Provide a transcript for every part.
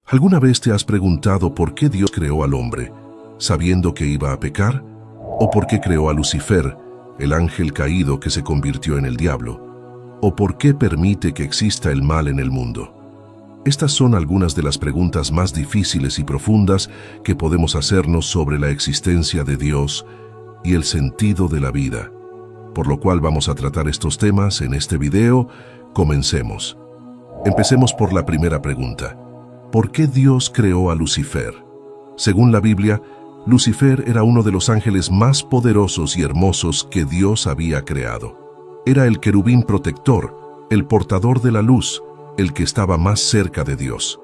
¿Alguna vez te has preguntado por qué Dios creó al hombre, sabiendo que iba a pecar? ¿O por qué creó a Lucifer, el ángel caído que se convirtió en el diablo? ¿O por qué permite que exista el mal en el mundo? Estas son algunas de las preguntas más difíciles y profundas que podemos hacernos sobre la existencia de Dios y el sentido de la vida. Por lo cual vamos a tratar estos temas en este video. Comencemos. Empecemos por la primera pregunta. ¿Por qué Dios creó a Lucifer? Según la Biblia, Lucifer era uno de los ángeles más poderosos y hermosos que Dios había creado. Era el querubín protector, el portador de la luz, el que estaba más cerca de Dios.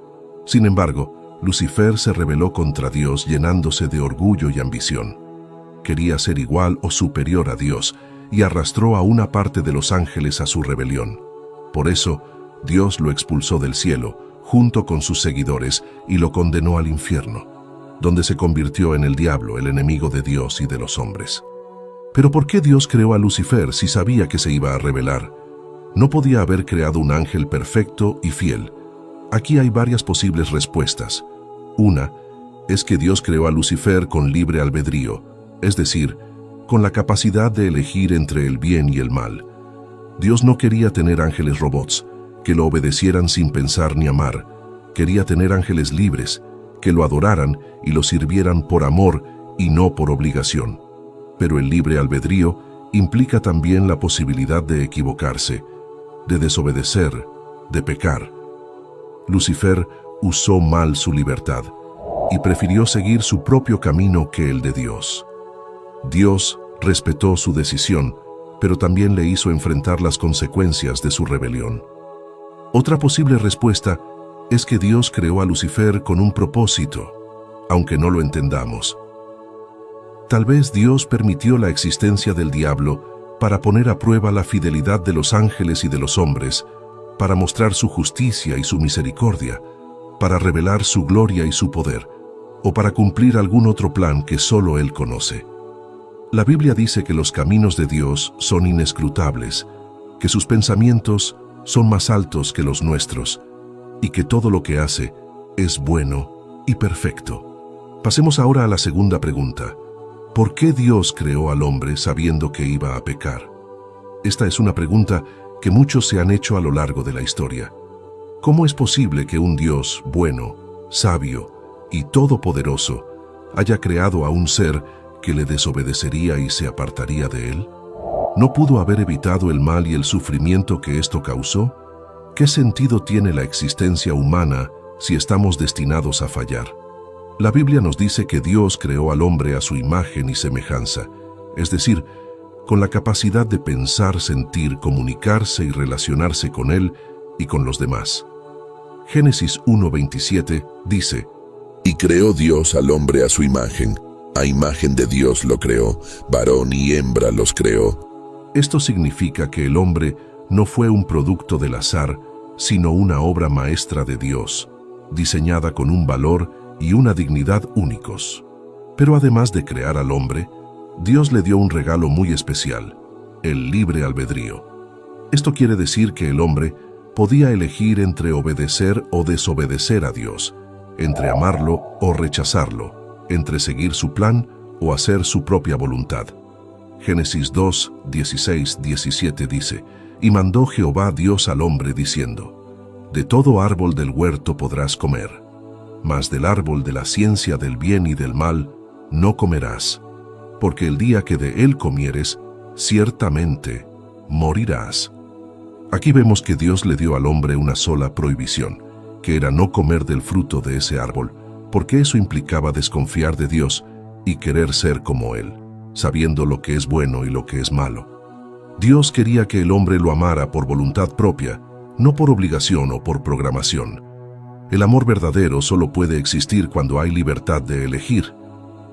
Sin embargo, Lucifer se rebeló contra Dios llenándose de orgullo y ambición. Quería ser igual o superior a Dios y arrastró a una parte de los ángeles a su rebelión. Por eso, Dios lo expulsó del cielo, junto con sus seguidores, y lo condenó al infierno, donde se convirtió en el diablo, el enemigo de Dios y de los hombres. Pero ¿por qué Dios creó a Lucifer si sabía que se iba a rebelar? No podía haber creado un ángel perfecto y fiel. Aquí hay varias posibles respuestas. Una es que Dios creó a Lucifer con libre albedrío, es decir, con la capacidad de elegir entre el bien y el mal. Dios no quería tener ángeles robots, que lo obedecieran sin pensar ni amar. Quería tener ángeles libres, que lo adoraran y lo sirvieran por amor y no por obligación. Pero el libre albedrío implica también la posibilidad de equivocarse, de desobedecer, de pecar. Lucifer usó mal su libertad y prefirió seguir su propio camino que el de Dios. Dios respetó su decisión, pero también le hizo enfrentar las consecuencias de su rebelión. Otra posible respuesta es que Dios creó a Lucifer con un propósito, aunque no lo entendamos. Tal vez Dios permitió la existencia del diablo para poner a prueba la fidelidad de los ángeles y de los hombres, para mostrar su justicia y su misericordia, para revelar su gloria y su poder, o para cumplir algún otro plan que solo Él conoce. La Biblia dice que los caminos de Dios son inescrutables, que sus pensamientos son más altos que los nuestros, y que todo lo que hace es bueno y perfecto. Pasemos ahora a la segunda pregunta. ¿Por qué Dios creó al hombre sabiendo que iba a pecar? Esta es una pregunta que muchos se han hecho a lo largo de la historia. ¿Cómo es posible que un Dios bueno, sabio y todopoderoso haya creado a un ser que le desobedecería y se apartaría de él? ¿No pudo haber evitado el mal y el sufrimiento que esto causó? ¿Qué sentido tiene la existencia humana si estamos destinados a fallar? La Biblia nos dice que Dios creó al hombre a su imagen y semejanza, es decir, con la capacidad de pensar, sentir, comunicarse y relacionarse con Él y con los demás. Génesis 1:27 dice: Y creó Dios al hombre a su imagen de Dios lo creó, varón y hembra los creó. Esto significa que el hombre no fue un producto del azar, sino una obra maestra de Dios, diseñada con un valor y una dignidad únicos. Pero además de crear al hombre, Dios le dio un regalo muy especial, el libre albedrío. Esto quiere decir que el hombre podía elegir entre obedecer o desobedecer a Dios, entre amarlo o rechazarlo, entre seguir su plan o hacer su propia voluntad. Génesis 2, 16, 17 dice: Y mandó Jehová Dios al hombre diciendo: De todo árbol del huerto podrás comer, mas del árbol de la ciencia del bien y del mal no comerás, porque el día que de él comieres, ciertamente morirás. Aquí vemos que Dios le dio al hombre una sola prohibición, que era no comer del fruto de ese árbol, porque eso implicaba desconfiar de Dios y querer ser como Él, sabiendo lo que es bueno y lo que es malo. Dios quería que el hombre lo amara por voluntad propia, no por obligación o por programación. El amor verdadero solo puede existir cuando hay libertad de elegir.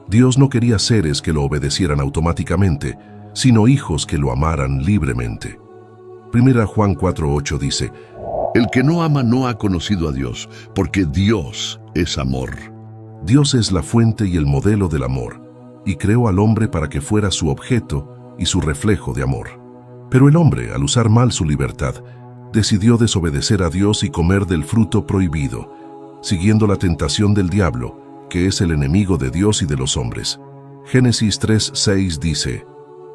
Dios no quería seres que lo obedecieran automáticamente, sino hijos que lo amaran libremente. 1 Juan 4:8 dice: El que no ama no ha conocido a Dios, porque Dios es amor. Dios es la fuente y el modelo del amor, y creó al hombre para que fuera su objeto y su reflejo de amor. Pero el hombre, al usar mal su libertad, decidió desobedecer a Dios y comer del fruto prohibido, siguiendo la tentación del diablo, que es el enemigo de Dios y de los hombres. Génesis 3:6 dice: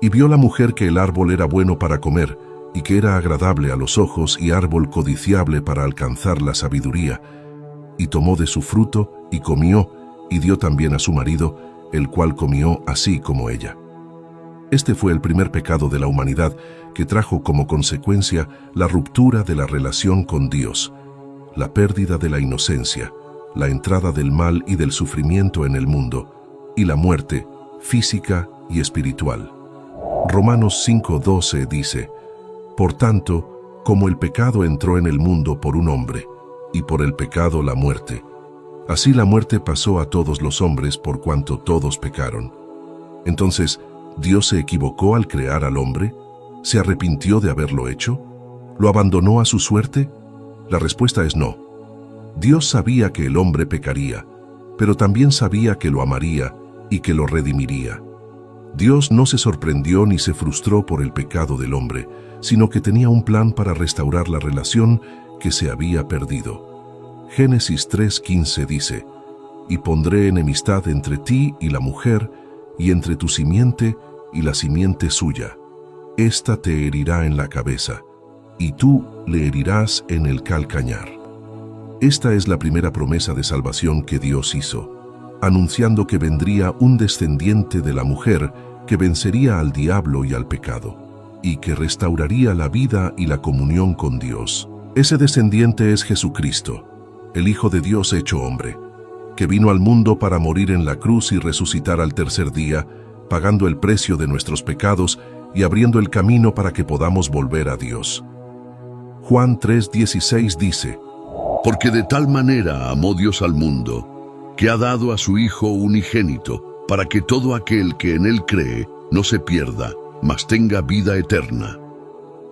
Y vio la mujer que el árbol era bueno para comer, y que era agradable a los ojos y árbol codiciable para alcanzar la sabiduría. Y tomó de su fruto, y comió, y dio también a su marido, el cual comió así como ella. Este fue el primer pecado de la humanidad, que trajo como consecuencia la ruptura de la relación con Dios, la pérdida de la inocencia, la entrada del mal y del sufrimiento en el mundo, y la muerte física y espiritual. Romanos 5:12 dice: Por tanto, como el pecado entró en el mundo por un hombre, y por el pecado la muerte, así la muerte pasó a todos los hombres por cuanto todos pecaron. Entonces, ¿Dios se equivocó al crear al hombre? ¿Se arrepintió de haberlo hecho? ¿Lo abandonó a su suerte? La respuesta es no. Dios sabía que el hombre pecaría, pero también sabía que lo amaría y que lo redimiría. Dios no se sorprendió ni se frustró por el pecado del hombre, sino que tenía un plan para restaurar la relación que se había perdido. Génesis 3:15 dice: Y pondré enemistad entre ti y la mujer, y entre tu simiente y la simiente suya. Ésta te herirá en la cabeza, y tú le herirás en el calcañar. Esta es la primera promesa de salvación que Dios hizo, anunciando que vendría un descendiente de la mujer que vencería al diablo y al pecado, y que restauraría la vida y la comunión con Dios. Ese descendiente es Jesucristo, el Hijo de Dios hecho hombre, que vino al mundo para morir en la cruz y resucitar al tercer día, pagando el precio de nuestros pecados y abriendo el camino para que podamos volver a Dios. Juan 3:16 dice: Porque de tal manera amó Dios al mundo, que ha dado a su Hijo unigénito, para que todo aquel que en él cree no se pierda, mas tenga vida eterna.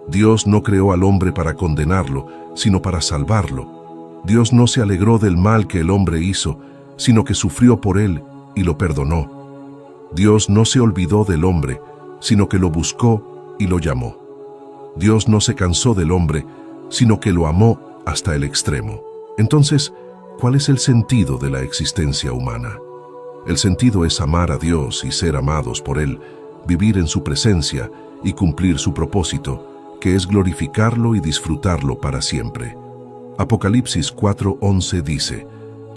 Dios no creó al hombre para condenarlo, sino para salvarlo. Dios no se alegró del mal que el hombre hizo, sino que sufrió por él y lo perdonó. Dios no se olvidó del hombre, sino que lo buscó y lo llamó. Dios no se cansó del hombre, sino que lo amó hasta el extremo. Entonces, ¿cuál es el sentido de la existencia humana? El sentido es amar a Dios y ser amados por Él, vivir en su presencia y cumplir su propósito, que es glorificarlo y disfrutarlo para siempre. Apocalipsis 4:11 dice: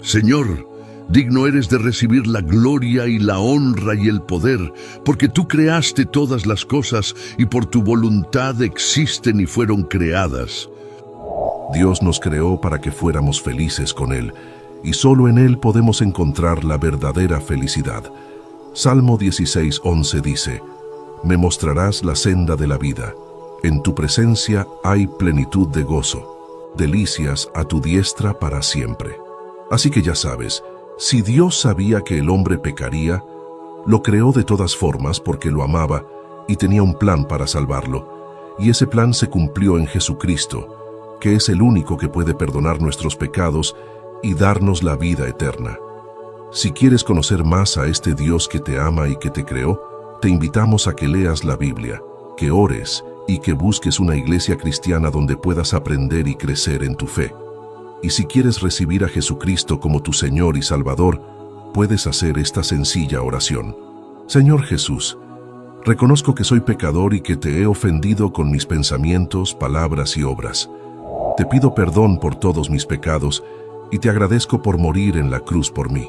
Señor, digno eres de recibir la gloria y la honra y el poder, porque tú creaste todas las cosas y por tu voluntad existen y fueron creadas. Dios nos creó para que fuéramos felices con Él, y solo en Él podemos encontrar la verdadera felicidad. Salmo 16:11 dice: Me mostrarás la senda de la vida. En tu presencia hay plenitud de gozo, delicias a tu diestra para siempre. Así que ya sabes, si Dios sabía que el hombre pecaría, lo creó de todas formas porque lo amaba y tenía un plan para salvarlo, y ese plan se cumplió en Jesucristo, que es el único que puede perdonar nuestros pecados y darnos la vida eterna. Si quieres conocer más a este Dios que te ama y que te creó, te invitamos a que leas la Biblia, que ores y que busques una iglesia cristiana donde puedas aprender y crecer en tu fe. Y si quieres recibir a Jesucristo como tu Señor y Salvador, puedes hacer esta sencilla oración. Señor Jesús, reconozco que soy pecador y que te he ofendido con mis pensamientos, palabras y obras. Te pido perdón por todos mis pecados y te agradezco por morir en la cruz por mí.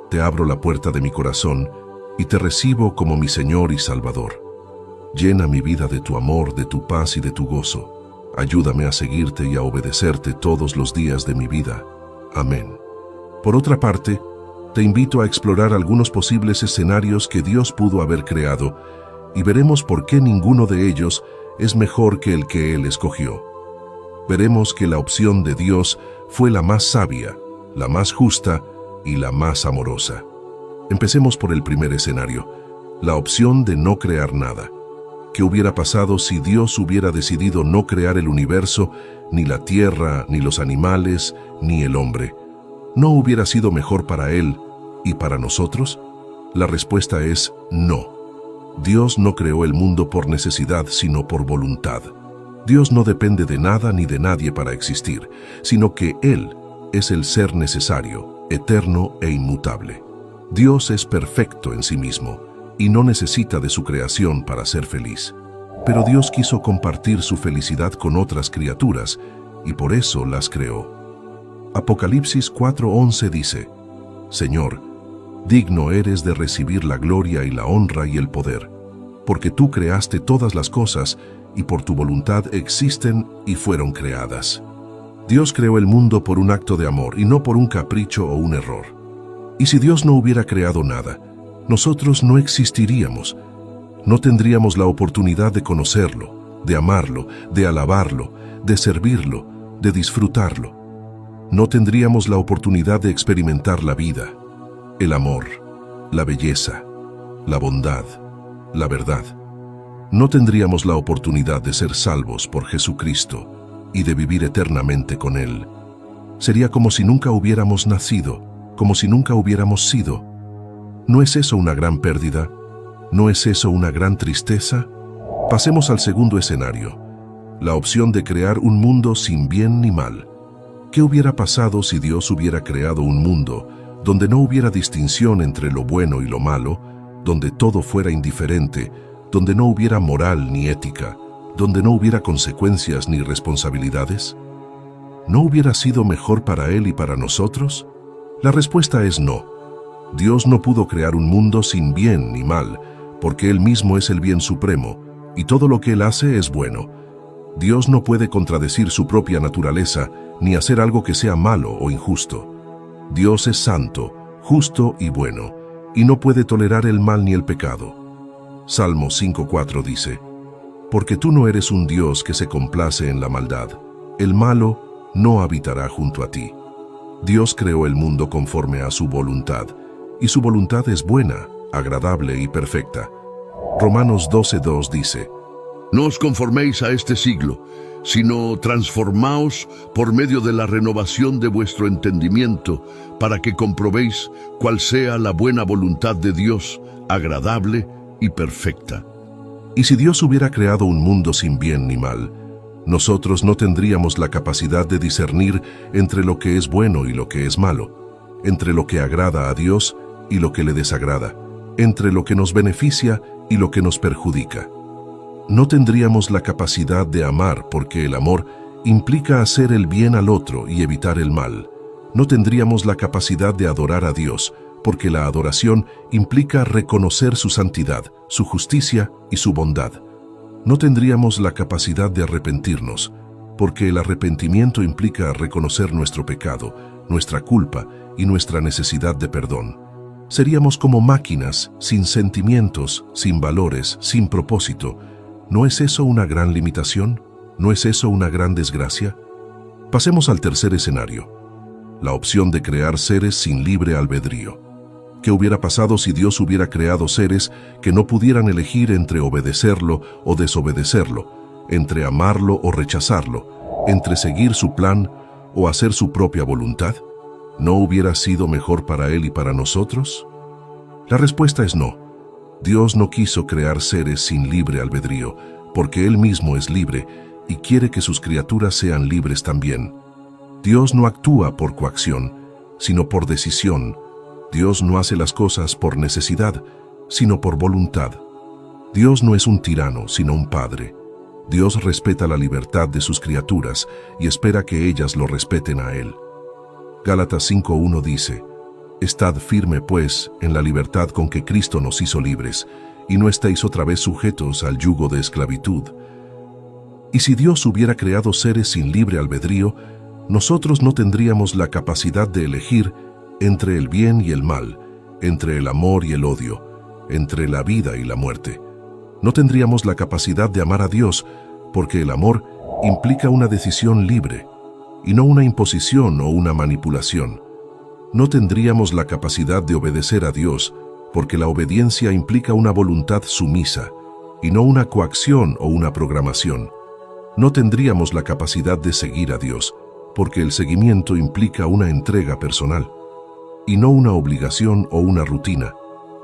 Te abro la puerta de mi corazón y te recibo como mi Señor y Salvador. Llena mi vida de tu amor, de tu paz y de tu gozo. Ayúdame a seguirte y a obedecerte todos los días de mi vida. Amén. Por otra parte, te invito a explorar algunos posibles escenarios que Dios pudo haber creado y veremos por qué ninguno de ellos es mejor que el que Él escogió. Veremos que la opción de Dios fue la más sabia, la más justa y la más amorosa. Empecemos por el primer escenario, la opción de no crear nada. ¿Qué hubiera pasado si Dios hubiera decidido no crear el universo, ni la tierra, ni los animales, ni el hombre? ¿No hubiera sido mejor para Él y para nosotros? La respuesta es no. Dios no creó el mundo por necesidad, sino por voluntad. Dios no depende de nada ni de nadie para existir, sino que Él es el ser necesario, eterno e inmutable. Dios es perfecto en sí mismo y no necesita de su creación para ser feliz. Pero Dios quiso compartir su felicidad con otras criaturas y por eso las creó. Apocalipsis 4:11 dice: Señor, digno eres de recibir la gloria y la honra y el poder, porque tú creaste todas las cosas y por tu voluntad existen y fueron creadas. Dios creó el mundo por un acto de amor y no por un capricho o un error. Y si Dios no hubiera creado nada, nosotros no existiríamos. No tendríamos la oportunidad de conocerlo, de amarlo, de alabarlo, de servirlo, de disfrutarlo. No tendríamos la oportunidad de experimentar la vida, el amor, la belleza, la bondad, la verdad. No tendríamos la oportunidad de ser salvos por Jesucristo y de vivir eternamente con Él. Sería como si nunca hubiéramos nacido, como si nunca hubiéramos sido. ¿No es eso una gran pérdida? ¿No es eso una gran tristeza? Pasemos al segundo escenario, la opción de crear un mundo sin bien ni mal. ¿Qué hubiera pasado si Dios hubiera creado un mundo donde no hubiera distinción entre lo bueno y lo malo, donde todo fuera indiferente, donde no hubiera moral ni ética, donde no hubiera consecuencias ni responsabilidades? ¿No hubiera sido mejor para Él y para nosotros? La respuesta es no. Dios no pudo crear un mundo sin bien ni mal, porque Él mismo es el bien supremo, y todo lo que Él hace es bueno. Dios no puede contradecir su propia naturaleza, ni hacer algo que sea malo o injusto. Dios es santo, justo y bueno, y no puede tolerar el mal ni el pecado. Salmo 5:4 dice: Porque tú no eres un Dios que se complace en la maldad, el malo no habitará junto a ti. Dios creó el mundo conforme a su voluntad, y su voluntad es buena, agradable y perfecta. Romanos 12:2 dice: No os conforméis a este siglo, sino transformaos por medio de la renovación de vuestro entendimiento, para que comprobéis cuál sea la buena voluntad de Dios, agradable y perfecta. Y si Dios hubiera creado un mundo sin bien ni mal, nosotros no tendríamos la capacidad de discernir entre lo que es bueno y lo que es malo, entre lo que agrada a Dios y lo que le desagrada, entre lo que nos beneficia y lo que nos perjudica. No tendríamos la capacidad de amar porque el amor implica hacer el bien al otro y evitar el mal. No tendríamos la capacidad de adorar a Dios porque la adoración implica reconocer su santidad, su justicia y su bondad. No tendríamos la capacidad de arrepentirnos porque el arrepentimiento implica reconocer nuestro pecado, nuestra culpa y nuestra necesidad de perdón. Seríamos como máquinas, sin sentimientos, sin valores, sin propósito. ¿No es eso una gran limitación? ¿No es eso una gran desgracia? Pasemos al tercer escenario, la opción de crear seres sin libre albedrío. ¿Qué hubiera pasado si Dios hubiera creado seres que no pudieran elegir entre obedecerlo o desobedecerlo, entre amarlo o rechazarlo, entre seguir su plan o hacer su propia voluntad? ¿No hubiera sido mejor para Él y para nosotros? La respuesta es no. Dios no quiso crear seres sin libre albedrío, porque Él mismo es libre y quiere que sus criaturas sean libres también. Dios no actúa por coacción, sino por decisión. Dios no hace las cosas por necesidad, sino por voluntad. Dios no es un tirano, sino un padre. Dios respeta la libertad de sus criaturas y espera que ellas lo respeten a Él. Gálatas 5:1 dice: Estad firme, pues, en la libertad con que Cristo nos hizo libres, y no estéis otra vez sujetos al yugo de esclavitud. Y si Dios hubiera creado seres sin libre albedrío, nosotros no tendríamos la capacidad de elegir entre el bien y el mal, entre el amor y el odio, entre la vida y la muerte. No tendríamos la capacidad de amar a Dios, porque el amor implica una decisión libre, y no una imposición o una manipulación. No tendríamos la capacidad de obedecer a Dios, porque la obediencia implica una voluntad sumisa, y no una coacción o una programación. No tendríamos la capacidad de seguir a Dios, porque el seguimiento implica una entrega personal, y no una obligación o una rutina.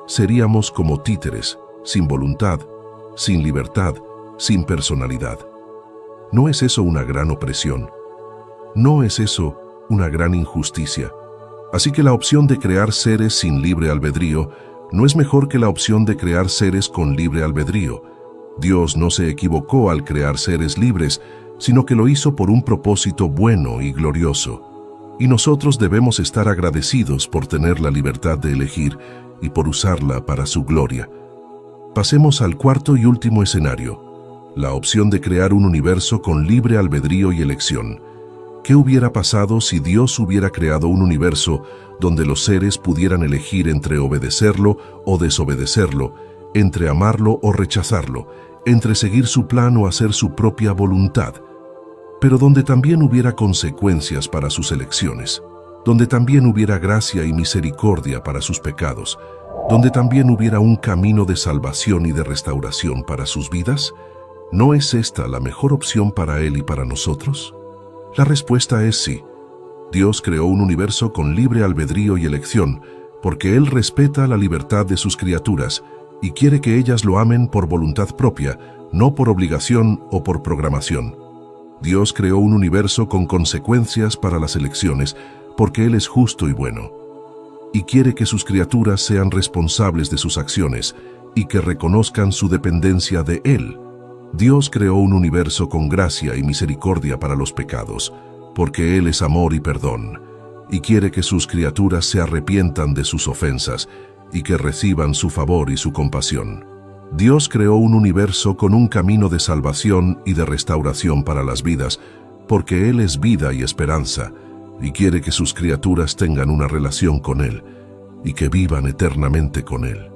Seríamos como títeres, sin voluntad, sin libertad, sin personalidad. ¿No es eso una gran opresión? ¿No es eso una gran injusticia. Así que la opción de crear seres sin libre albedrío no es mejor que la opción de crear seres con libre albedrío. Dios no se equivocó al crear seres libres, sino que lo hizo por un propósito bueno y glorioso. Y nosotros debemos estar agradecidos por tener la libertad de elegir y por usarla para su gloria. Pasemos al cuarto y último escenario, la opción de crear un universo con libre albedrío y elección. ¿Qué hubiera pasado si Dios hubiera creado un universo donde los seres pudieran elegir entre obedecerlo o desobedecerlo, entre amarlo o rechazarlo, entre seguir su plan o hacer su propia voluntad, pero donde también hubiera consecuencias para sus elecciones, donde también hubiera gracia y misericordia para sus pecados, donde también hubiera un camino de salvación y de restauración para sus vidas? ¿No es esta la mejor opción para Él y para nosotros? La respuesta es sí. Dios creó un universo con libre albedrío y elección, porque Él respeta la libertad de sus criaturas y quiere que ellas lo amen por voluntad propia, no por obligación o por programación. Dios creó un universo con consecuencias para las elecciones, porque Él es justo y bueno, y quiere que sus criaturas sean responsables de sus acciones y que reconozcan su dependencia de Él. Dios creó un universo con gracia y misericordia para los pecados, porque Él es amor y perdón, y quiere que sus criaturas se arrepientan de sus ofensas y que reciban su favor y su compasión. Dios creó un universo con un camino de salvación y de restauración para las vidas, porque Él es vida y esperanza, y quiere que sus criaturas tengan una relación con Él y que vivan eternamente con Él.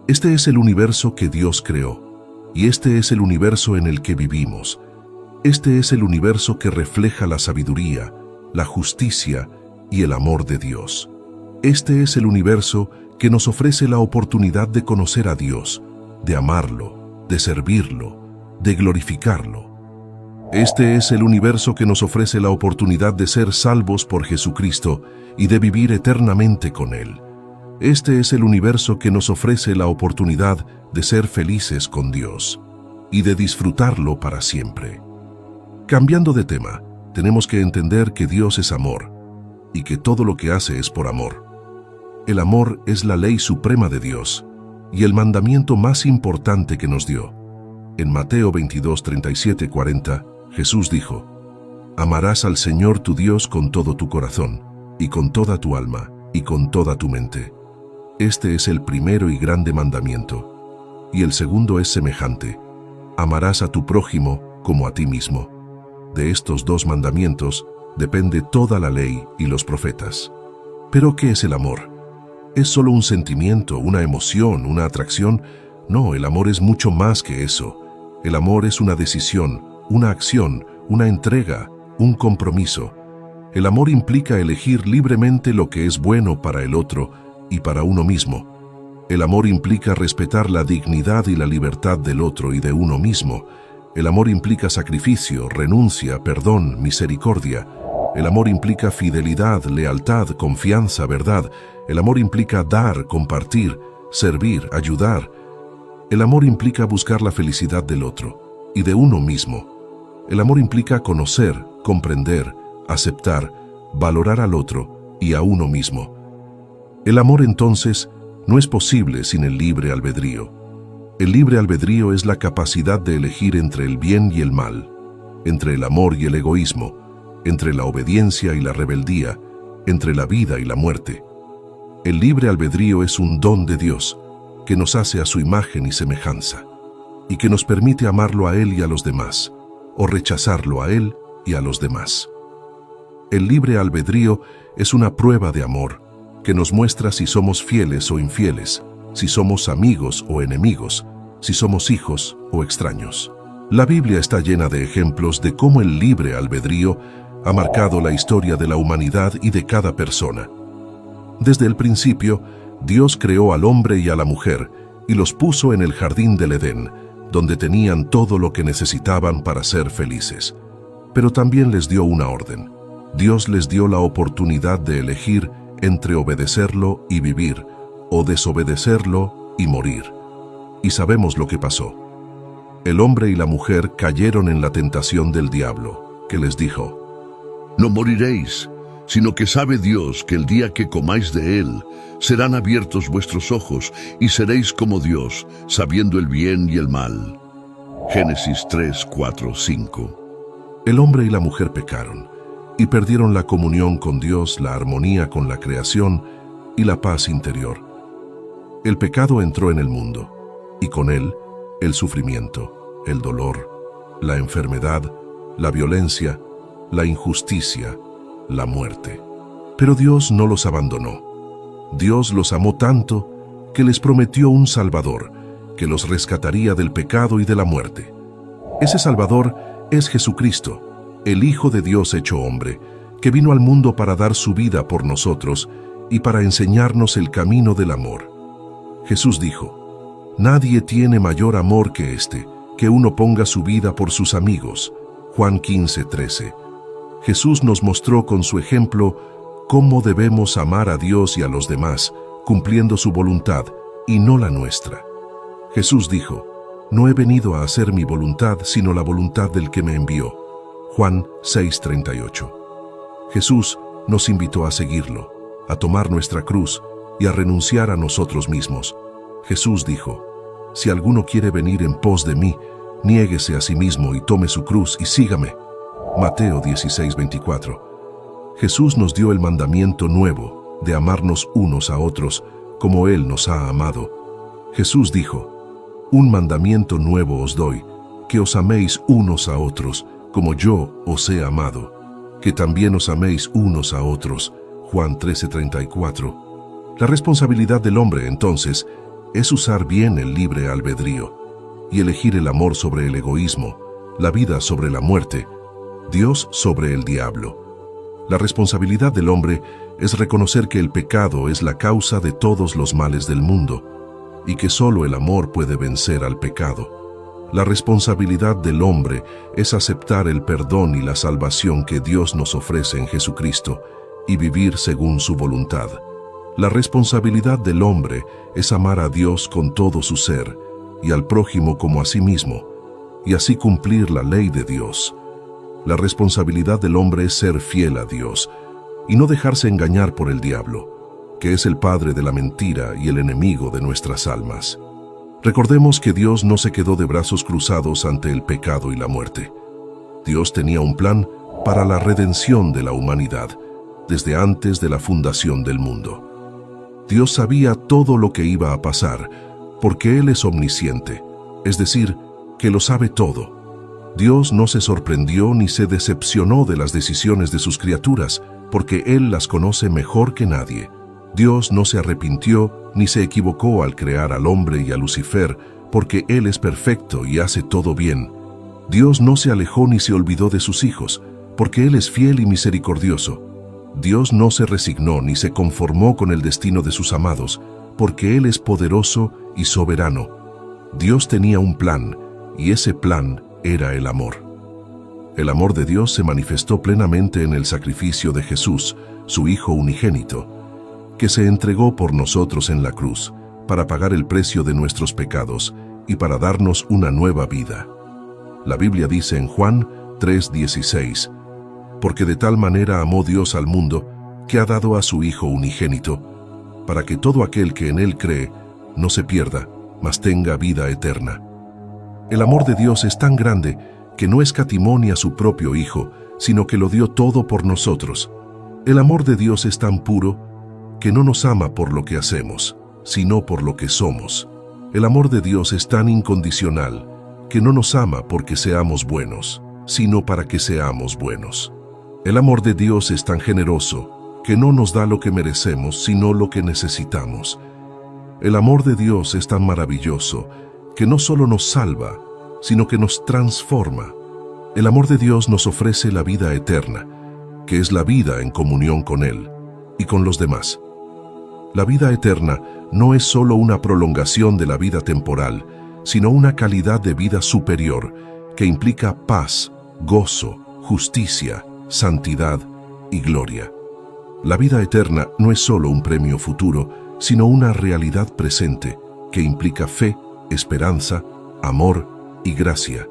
Este es el universo que Dios creó, y este es el universo en el que vivimos. Este es el universo que refleja la sabiduría, la justicia y el amor de Dios. Este es el universo que nos ofrece la oportunidad de conocer a Dios, de amarlo, de servirlo, de glorificarlo. Este es el universo que nos ofrece la oportunidad de ser salvos por Jesucristo y de vivir eternamente con Él. Este es el universo que nos ofrece la oportunidad de ser felices con Dios y de disfrutarlo para siempre. Cambiando de tema, tenemos que entender que Dios es amor y que todo lo que hace es por amor. El amor es la ley suprema de Dios y el mandamiento más importante que nos dio. En Mateo 22, 37, 40, Jesús dijo: «Amarás al Señor tu Dios con todo tu corazón, y con toda tu alma, y con toda tu mente». Este es el primero y grande mandamiento. Y el segundo es semejante: amarás a tu prójimo como a ti mismo. De estos dos mandamientos depende toda la ley y los profetas. ¿Pero qué es el amor? ¿Es solo un sentimiento, una emoción, una atracción? No, el amor es mucho más que eso. El amor es una decisión, una acción, una entrega, un compromiso. El amor implica elegir libremente lo que es bueno para el otro y para uno mismo. El amor implica respetar la dignidad y la libertad del otro y de uno mismo. El amor implica sacrificio, renuncia, perdón, misericordia. El amor implica fidelidad, lealtad, confianza, verdad. El amor implica dar, compartir, servir, ayudar. El amor implica buscar la felicidad del otro y de uno mismo. El amor implica conocer, comprender, aceptar, valorar al otro y a uno mismo. El amor, entonces, no es posible sin el libre albedrío. El libre albedrío es la capacidad de elegir entre el bien y el mal, entre el amor y el egoísmo, entre la obediencia y la rebeldía, entre la vida y la muerte. El libre albedrío es un don de Dios que nos hace a su imagen y semejanza, y que nos permite amarlo a Él y a los demás, o rechazarlo a Él y a los demás. El libre albedrío es una prueba de amor que nos muestra si somos fieles o infieles, si somos amigos o enemigos, si somos hijos o extraños. La Biblia está llena de ejemplos de cómo el libre albedrío ha marcado la historia de la humanidad y de cada persona. Desde el principio, Dios creó al hombre y a la mujer y los puso en el jardín del Edén, donde tenían todo lo que necesitaban para ser felices. Pero también les dio una orden. Dios les dio la oportunidad de elegir entre obedecerlo y vivir, o desobedecerlo y morir. Y sabemos lo que pasó. El hombre y la mujer cayeron en la tentación del diablo, que les dijo: No moriréis. sino que sabe Dios que el día que comáis de él, serán abiertos vuestros ojos y seréis como Dios, sabiendo el bien y el mal. Génesis 3, 4, 5. El hombre y la mujer pecaron y perdieron la comunión con Dios, la armonía con la creación y la paz interior. El pecado entró en el mundo y con él el sufrimiento, el dolor, la enfermedad, la violencia, la injusticia, la muerte. Pero Dios no los abandonó. Dios los amó tanto que les prometió un Salvador que los rescataría del pecado y de la muerte. Ese Salvador es Jesucristo, el Hijo de Dios hecho hombre, que vino al mundo para dar su vida por nosotros y para enseñarnos el camino del amor. Jesús dijo: «Nadie tiene mayor amor que este, que uno ponga su vida por sus amigos». Juan 15:13. Jesús nos mostró con su ejemplo cómo debemos amar a Dios y a los demás, cumpliendo su voluntad y no la nuestra. Jesús dijo: «No he venido a hacer mi voluntad, sino la voluntad del que me envió». Juan 6:38. Jesús nos invitó a seguirlo, a tomar nuestra cruz y a renunciar a nosotros mismos. Jesús dijo: «Si alguno quiere venir en pos de mí, niéguese a sí mismo y tome su cruz y sígame». Mateo 16:24. Jesús nos dio el mandamiento nuevo de amarnos unos a otros como Él nos ha amado. Jesús dijo: «Un mandamiento nuevo os doy, que os améis unos a otros como yo os he amado, que también os améis unos a otros». Juan 13:34. La responsabilidad del hombre, entonces, es usar bien el libre albedrío y elegir el amor sobre el egoísmo, la vida sobre la muerte, Dios sobre el diablo. La responsabilidad del hombre es reconocer que el pecado es la causa de todos los males del mundo y que solo el amor puede vencer al pecado. La responsabilidad del hombre es aceptar el perdón y la salvación que Dios nos ofrece en Jesucristo y vivir según su voluntad. La responsabilidad del hombre es amar a Dios con todo su ser y al prójimo como a sí mismo, y así cumplir la ley de Dios. La responsabilidad del hombre es ser fiel a Dios y no dejarse engañar por el diablo, que es el padre de la mentira y el enemigo de nuestras almas. Recordemos que Dios no se quedó de brazos cruzados ante el pecado y la muerte. Dios tenía un plan para la redención de la humanidad desde antes de la fundación del mundo. Dios sabía todo lo que iba a pasar porque Él es omnisciente, es decir, que lo sabe todo. Dios no se sorprendió ni se decepcionó de las decisiones de sus criaturas, porque Él las conoce mejor que nadie. Dios no se arrepintió ni se equivocó al crear al hombre y a Lucifer, porque Él es perfecto y hace todo bien. Dios no se alejó ni se olvidó de sus hijos, porque Él es fiel y misericordioso. Dios no se resignó ni se conformó con el destino de sus amados, porque Él es poderoso y soberano. Dios tenía un plan, y ese plan era el amor. El amor de Dios se manifestó plenamente en el sacrificio de Jesús, su Hijo unigénito, que se entregó por nosotros en la cruz, para pagar el precio de nuestros pecados y para darnos una nueva vida. La Biblia dice en Juan 3:16, «Porque de tal manera amó Dios al mundo, que ha dado a su Hijo unigénito, para que todo aquel que en Él cree no se pierda, mas tenga vida eterna». El amor de Dios es tan grande que no escatimó ni a su propio Hijo, sino que lo dio todo por nosotros. El amor de Dios es tan puro que no nos ama por lo que hacemos, sino por lo que somos. El amor de Dios es tan incondicional que no nos ama porque seamos buenos, sino para que seamos buenos. El amor de Dios es tan generoso que no nos da lo que merecemos, sino lo que necesitamos. El amor de Dios es tan maravilloso que no solo nos salva, sino que nos transforma. El amor de Dios nos ofrece la vida eterna, que es la vida en comunión con Él y con los demás. La vida eterna no es solo una prolongación de la vida temporal, sino una calidad de vida superior que implica paz, gozo, justicia, santidad y gloria. La vida eterna no es solo un premio futuro, sino una realidad presente que implica fe, esperanza, amor y gracia.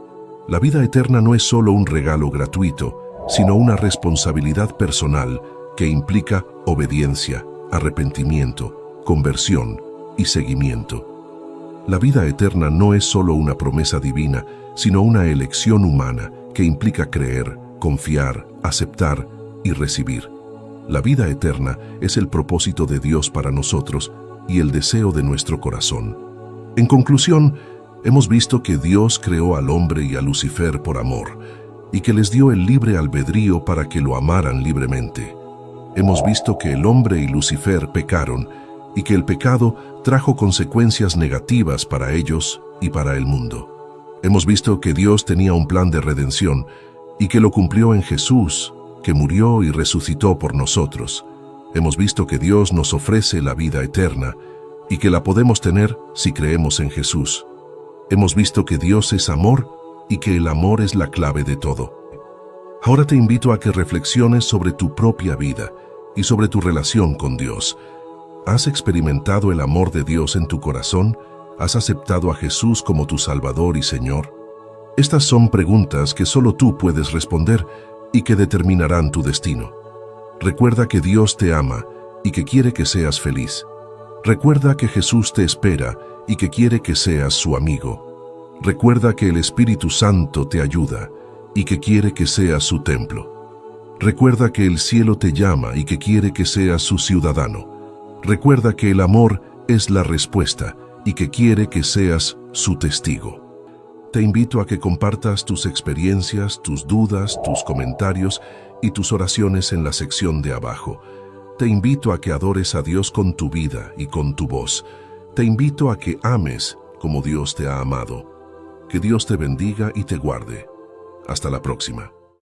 La vida eterna no es solo un regalo gratuito, sino una responsabilidad personal que implica obediencia, arrepentimiento, conversión y seguimiento. La vida eterna no es solo una promesa divina, sino una elección humana que implica creer, confiar, aceptar y recibir. La vida eterna es el propósito de Dios para nosotros y el deseo de nuestro corazón. En conclusión, hemos visto que Dios creó al hombre y a Lucifer por amor, y que les dio el libre albedrío para que lo amaran libremente. Hemos visto que el hombre y Lucifer pecaron, y que el pecado trajo consecuencias negativas para ellos y para el mundo. Hemos visto que Dios tenía un plan de redención, y que lo cumplió en Jesús, que murió y resucitó por nosotros. Hemos visto que Dios nos ofrece la vida eterna y que la podemos tener si creemos en Jesús. Hemos visto que Dios es amor y que el amor es la clave de todo. Ahora te invito a que reflexiones sobre tu propia vida y sobre tu relación con Dios. ¿Has experimentado el amor de Dios en tu corazón? ¿Has aceptado a Jesús como tu Salvador y Señor? Estas son preguntas que solo tú puedes responder y que determinarán tu destino. Recuerda que Dios te ama y que quiere que seas feliz. Recuerda que Jesús te espera y que quiere que seas su amigo. Recuerda que el Espíritu Santo te ayuda y que quiere que seas su templo. Recuerda que el cielo te llama y que quiere que seas su ciudadano. Recuerda que el amor es la respuesta y que quiere que seas su testigo. Te invito a que compartas tus experiencias, tus dudas, tus comentarios y tus oraciones en la sección de abajo. Te invito a que adores a Dios con tu vida y con tu voz. Te invito a que ames como Dios te ha amado. Que Dios te bendiga y te guarde. Hasta la próxima.